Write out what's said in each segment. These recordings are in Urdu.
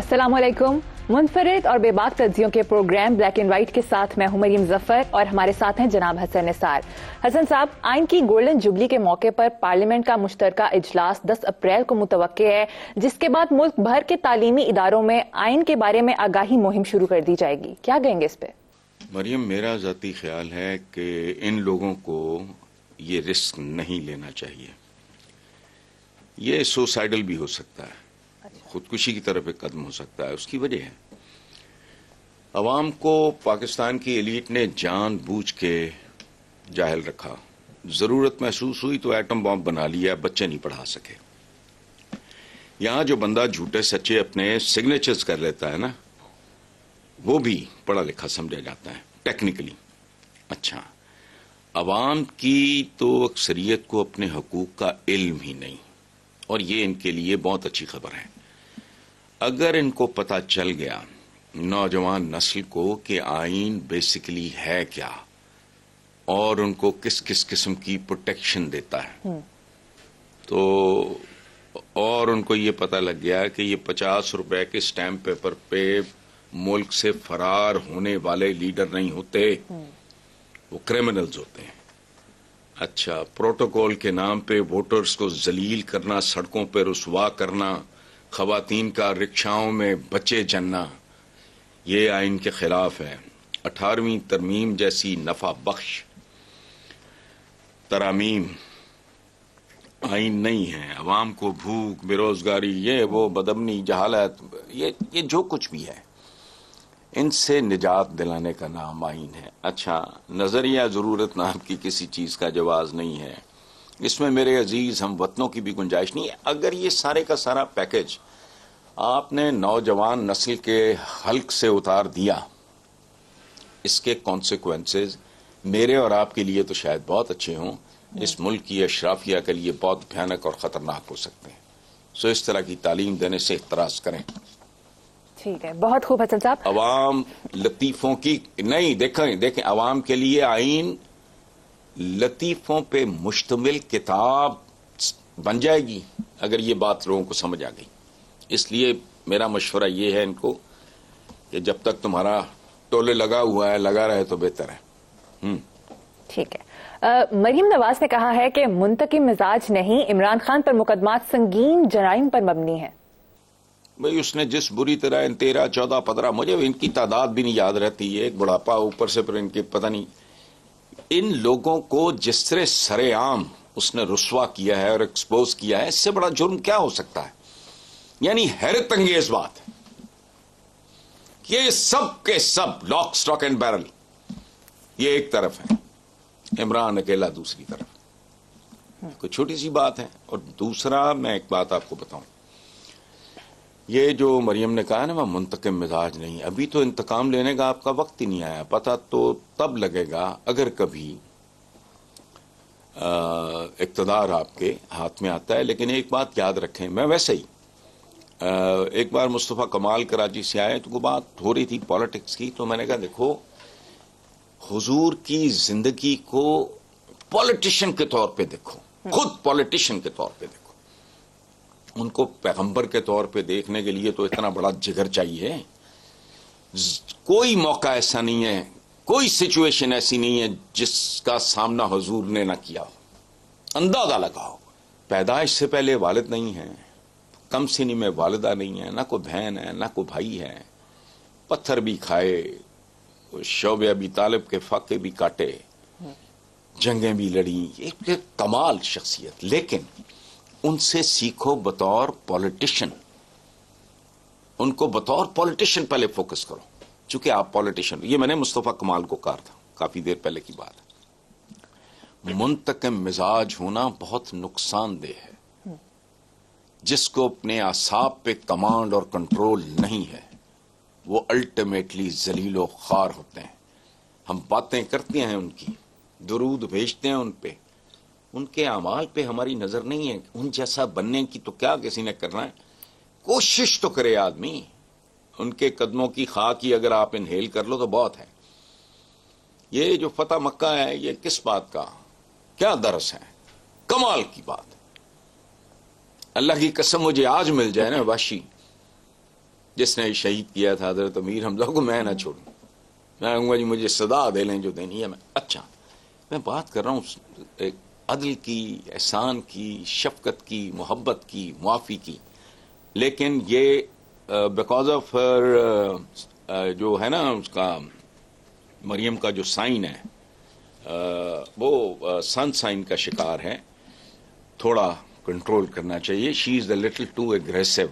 السلام علیکم. منفرد اور بے باک تجزیوں کے پروگرام بلیک اینڈ وائٹ کے ساتھ میں ہوں مریم ظفر اور ہمارے ساتھ ہیں جناب حسن نثار. حسن صاحب، آئین کی گولڈن جوبلی کے موقع پر پارلیمنٹ کا مشترکہ اجلاس 10 اپریل کو متوقع ہے، جس کے بعد ملک بھر کے تعلیمی اداروں میں آئین کے بارے میں آگاہی مہم شروع کر دی جائے گی. کیا کہیں گے اس پہ؟ مریم، میرا ذاتی خیال ہے کہ ان لوگوں کو یہ رسک نہیں لینا چاہیے. یہ سوسائڈل بھی ہو سکتا ہے، خودکشی کی طرف ایک قدم ہو سکتا ہے. اس کی وجہ ہے عوام کو پاکستان کی ایلیٹ نے جان بوجھ کے جاہل رکھا. ضرورت محسوس ہوئی تو ایٹم بم بنا لیا، بچے نہیں پڑھا سکے. یہاں جو بندہ جھوٹے سچے اپنے سگنیچرز کر لیتا ہے نا، وہ بھی پڑھا لکھا سمجھا جاتا ہے ٹیکنیکلی. اچھا، عوام کی تو اکثریت کو اپنے حقوق کا علم ہی نہیں، اور یہ ان کے لیے بہت اچھی خبر ہے. اگر ان کو پتہ چل گیا نوجوان نسل کو کہ آئین بیسیکلی ہے کیا اور ان کو کس کس قسم کی پروٹیکشن دیتا ہے، تو اور ان کو یہ پتہ لگ گیا کہ یہ 50 روپے کے سٹیمپ پیپر پہ ملک سے فرار ہونے والے لیڈر نہیں ہوتے، وہ کرمنلز ہوتے ہیں. اچھا، پروٹوکول کے نام پہ ووٹرز کو ذلیل کرنا، سڑکوں پہ رسوا کرنا، خواتین کا رکشاؤں میں بچے جننا، یہ آئین کے خلاف ہے. 18ویں ترمیم جیسی نفع بخش ترامیم آئین نہیں ہے. عوام کو بھوک، بے روزگاری، یہ وہ بدامنی، جہالت، یہ جو کچھ بھی ہے، ان سے نجات دلانے کا نام آئین ہے. اچھا، نظریہ ضرورت نام کی کسی چیز کا جواز نہیں ہے. اس میں میرے عزیز ہم وطنوں کی بھی گنجائش نہیں ہے. اگر یہ سارے کا سارا پیکج آپ نے نوجوان نسل کے حلق سے اتار دیا، اس کے کانسیکوینسز میرے اور آپ کے لیے تو شاید بہت اچھے ہوں، اس ملک کی اشرافیہ کے لیے بہت بھیانک اور خطرناک ہو سکتے ہیں. سو اس طرح کی تعلیم دینے سے احتراز کریں. ٹھیک ہے، بہت خوب حسن صاحب. عوام لطیفوں کی نہیں، دیکھیں عوام کے لیے آئین لطیفوں پہ مشتمل کتاب بن جائے گی اگر یہ بات لوگوں کو سمجھ آ گئی. اس لیے میرا مشورہ یہ ہے ان کو کہ جب تک تمہارا ٹولے لگا ہوا ہے لگا رہے تو بہتر ہے. ٹھیک ہے. مریم نواز نے کہا ہے کہ منتقم مزاج نہیں، عمران خان پر مقدمات سنگین جرائم پر مبنی ہیں. بھئی اس نے جس بری طرح 13 14 15 مجھے ان کی تعداد بھی نہیں یاد رہتی ہے، ایک بڑھاپا اوپر سے پھر ان کے پتہ نہیں، ان لوگوں کو جس طرح سرے عام اس نے رسوا کیا ہے اور ایکسپوز کیا ہے، اس سے بڑا جرم کیا ہو سکتا ہے؟ یعنی حیرت انگیز بات ہے کہ یہ سب کے سب لاک سٹاک اینڈ بیرل یہ ایک طرف ہے، عمران اکیلا دوسری طرف. کوئی چھوٹی سی بات ہے. اور دوسرا میں ایک بات آپ کو بتاؤں، یہ جو مریم نے کہا نا وہ منتقم مزاج نہیں، ابھی تو انتقام لینے کا آپ کا وقت ہی نہیں آیا. پتہ تو تب لگے گا اگر کبھی اقتدار آپ کے ہاتھ میں آتا ہے. لیکن ایک بات یاد رکھیں، میں ویسے ہی ایک بار مصطفیٰ کمال کراچی سے آئے تو وہ بات ہو رہی تھی پالیٹکس کی، تو میں نے کہا دیکھو حضور کی زندگی کو پالیٹیشین کے طور پہ دیکھو، خود پالیٹیشین کے طور پہ دیکھو. ان کو پیغمبر کے طور پہ دیکھنے کے لیے تو اتنا بڑا جگر چاہیے. کوئی موقع ایسا نہیں ہے، کوئی سچویشن ایسی نہیں ہے جس کا سامنا حضور نے نہ کیا ہو. اندازہ لگاؤ، پیدائش سے پہلے والد نہیں ہے، کم سنی میں والدہ نہیں ہے، نہ کوئی بہن ہے نہ کوئی بھائی ہے، پتھر بھی کھائے، شعب ابی طالب کے فاقے بھی کاٹے، جنگیں بھی لڑی، ایک کمال شخصیت. لیکن ان سے سیکھو بطور پولیٹیشن، ان کو بطور پولیٹیشن پہلے فوکس کرو، چونکہ آپ پولیٹیشن. یہ میں نے مصطفیٰ کمال کو کہا تھا کافی دیر پہلے کی بات ہے. منتقم مزاج ہونا بہت نقصان دہ ہے. جس کو اپنے اعصاب پہ کمانڈ اور کنٹرول نہیں ہے وہ الٹیمیٹلی ذلیل و خوار ہوتے ہیں. ہم باتیں کرتے ہیں ان کی، درود بھیجتے ہیں ان پہ، ان کے اعمال پہ ہماری نظر نہیں ہے. ان جیسا بننے کی تو کیا کسی نے کرنا ہے، کوشش تو کرے آدمی. ان کے قدموں کی خاک ہی اگر آپ انہیل کر لو تو بہت ہے. یہ جو فتح مکہ ہے یہ کس بات کا کیا درس ہے؟ کمال کی بات. اللہ کی قسم مجھے آج مل جائے نا وحشی جس نے شہید کیا تھا حضرت امیر حمزہ کو میں نہ چھوڑوں. میں کہوں گا جی مجھے سزا دے لیں جو دینی ہے. اچھا میں بات کر رہا ہوں ایک عدل کی، احسان کی، شفقت کی، محبت کی، معافی کی. لیکن یہ بیکاز آف جو ہے نا اس کا مریم کا جو سائن ہے وہ سن سائن کا شکار ہے. تھوڑا کنٹرول کرنا چاہیے. شی از اے لٹل ٹو اگریسو.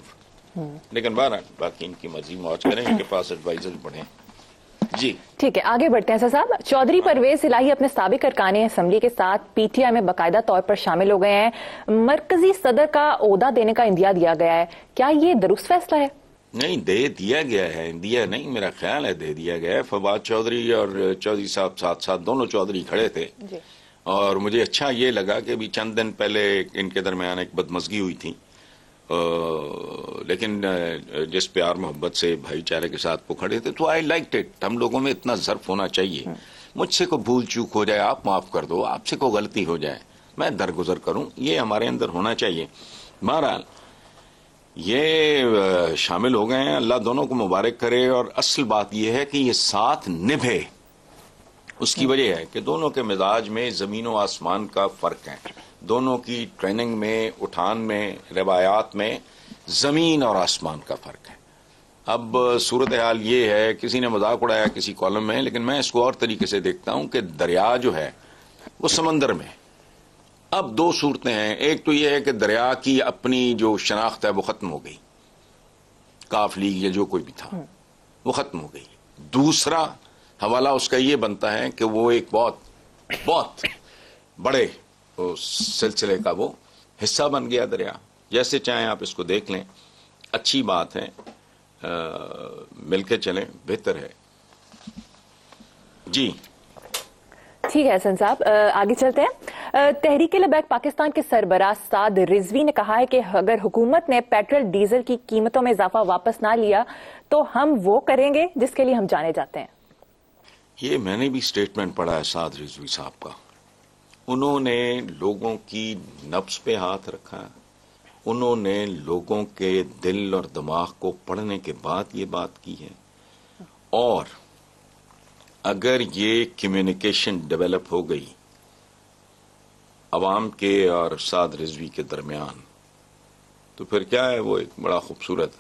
لیکن بہرحال باقی ان کی مرضی موج کریں، ان کے پاس ایڈوائزر بڑھیں. جی ٹھیک ہے، آگے بڑھتے ہیں. صاحب چودھری پرویز الہی اپنے سابق ارکان اسمبلی کے ساتھ پی ٹی آئی میں باقاعدہ طور پر شامل ہو گئے ہیں. مرکزی صدر کا عہدہ دینے کا اندیا دیا گیا ہے، کیا یہ درست فیصلہ ہے؟ نہیں، دے دیا گیا ہے، دیا نہیں، میرا خیال ہے دے دیا گیا ہے. فواد چودھری اور چودھری صاحب ساتھ ساتھ دونوں چودھری کھڑے تھے. اور مجھے اچھا یہ لگا کہ بھی چند دن پہلے ان کے درمیان ایک بدمزگی ہوئی تھی، لیکن جس پیار محبت سے بھائی چارے کے ساتھ وہ کھڑے تھے تو آئی لائک اٹ. ہم لوگوں میں اتنا ظرف ہونا چاہیے. مجھ سے کوئی بھول چوک ہو جائے آپ معاف کر دو، آپ سے کوئی غلطی ہو جائے میں درگزر کروں، یہ ہمارے اندر ہونا چاہیے. بہرحال یہ شامل ہو گئے ہیں، اللہ دونوں کو مبارک کرے. اور اصل بات یہ ہے کہ یہ ساتھ نبھے. اس کی وجہ ہے کہ دونوں کے مزاج میں زمین و آسمان کا فرق ہے. دونوں کی ٹریننگ میں، اٹھان میں، روایات میں زمین اور آسمان کا فرق ہے. اب صورتحال یہ ہے، کسی نے مذاق اڑایا کسی کالم میں، لیکن میں اس کو اور طریقے سے دیکھتا ہوں کہ دریا جو ہے وہ سمندر میں. اب دو صورتیں ہیں. ایک تو یہ ہے کہ دریا کی اپنی جو شناخت ہے وہ ختم ہو گئی، کاف لیگ یا جو کوئی بھی تھا وہ ختم ہو گئی. دوسرا حوالہ اس کا یہ بنتا ہے کہ وہ ایک بہت بڑے سلسلے کا وہ حصہ بن گیا دریا. جیسے چاہیں آپ اس کو دیکھ لیں. اچھی بات ہے، مل کے چلیں، بہتر ہے. جی ٹھیک ہے حسن صاحب، آگے چلتے ہیں. تحریک لبیک پاکستان کے سربراہ سعد رضوی نے کہا ہے کہ اگر حکومت نے پیٹرول ڈیزل کی قیمتوں میں اضافہ واپس نہ لیا تو ہم وہ کریں گے جس کے لیے ہم جانے جاتے ہیں. یہ میں نے بھی سٹیٹمنٹ پڑھا ہے سعد رضوی صاحب کا. انہوں نے لوگوں کی نبض پہ ہاتھ رکھا، انہوں نے لوگوں کے دل اور دماغ کو پڑھنے کے بعد یہ بات کی ہے. اور اگر یہ کمیونیکیشن ڈیولپ ہو گئی عوام کے اور سعد رضوی کے درمیان تو پھر کیا ہے، وہ ایک بڑا خوبصورت.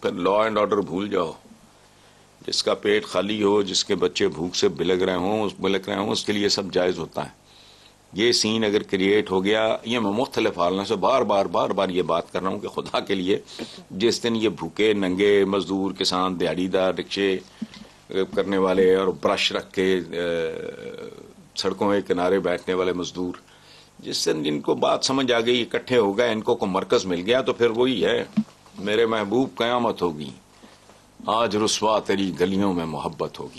پھر لا اینڈ آرڈر بھول جاؤ. جس کا پیٹ خالی ہو، جس کے بچے بھوک سے بلک رہے ہوں اس کے لیے سب جائز ہوتا ہے. یہ سین اگر کریٹ ہو گیا، یہ میں مختلف حالوں سے بار بار یہ بات کر رہا ہوں کہ خدا کے لیے جس دن یہ بھوکے ننگے مزدور، کسان، دیہڑی دار، رکشے کرنے والے اور برش رکھ کے سڑکوں کے کنارے بیٹھنے والے مزدور، جس دن جن کو بات سمجھ آ گئی، اکٹھے ہو گئے، ان کو مرکز مل گیا، تو پھر وہی ہے میرے محبوب قیامت ہوگی، آج رسوا تیری گلیوں میں محبت ہوگی.